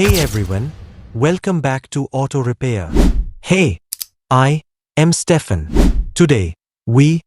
Hey everyone, welcome back to Auto Repair. Hey, I am Stefan. Today, we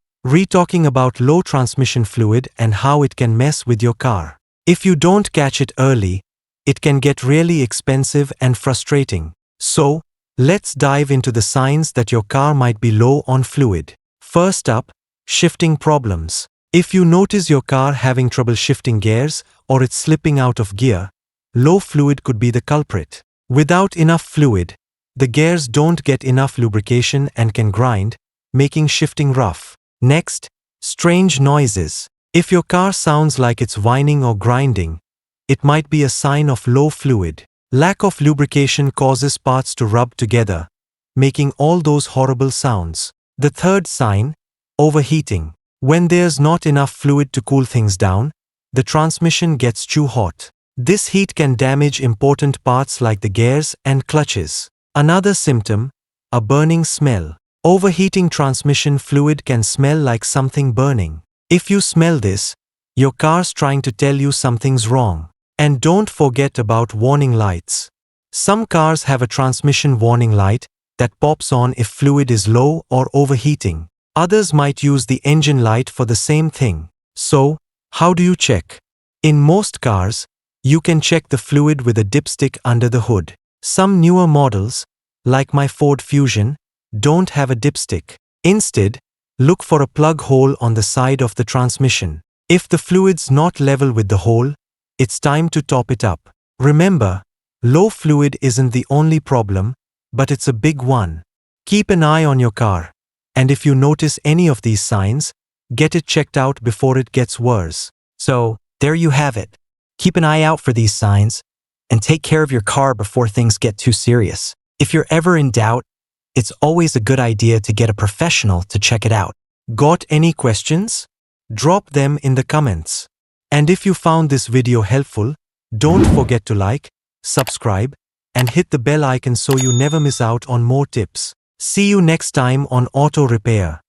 talking about low transmission fluid and how it can mess with your car. If you don't catch it early, it can get really expensive and frustrating. So, let's dive into the signs that your car might be low on fluid. First up, shifting problems. If you notice your car having trouble shifting gears or it's slipping out of gear, low fluid could be the culprit. Without enough fluid, the gears don't get enough lubrication and can grind, making shifting rough. Next, strange noises. If your car sounds like it's whining or grinding, it might be a sign of low fluid. Lack of lubrication causes parts to rub together, making all those horrible sounds. The third sign, overheating. When there's not enough fluid to cool things down, the transmission gets too hot. This heat can damage important parts like the gears and clutches. Another symptom, a burning smell. Overheating transmission fluid can smell like something burning. If you smell this, your car's trying to tell you something's wrong. And don't forget about warning lights. Some cars have a transmission warning light that pops on if fluid is low or overheating. Others might use the engine light for the same thing. So, how do you check? In most cars, you can check the fluid with a dipstick under the hood. Some newer models, like my Ford Fusion, don't have a dipstick. Instead, look for a plug hole on the side of the transmission. If the fluid's not level with the hole, it's time to top it up. Remember, low fluid isn't the only problem, but it's a big one. Keep an eye on your car, and if you notice any of these signs, get it checked out before it gets worse. So, there you have it. Keep an eye out for these signs, and take care of your car before things get too serious. If you're ever in doubt, it's always a good idea to get a professional to check it out. Got any questions? Drop them in the comments. And if you found this video helpful, don't forget to like, subscribe, and hit the bell icon so you never miss out on more tips. See you next time on Auto Repair.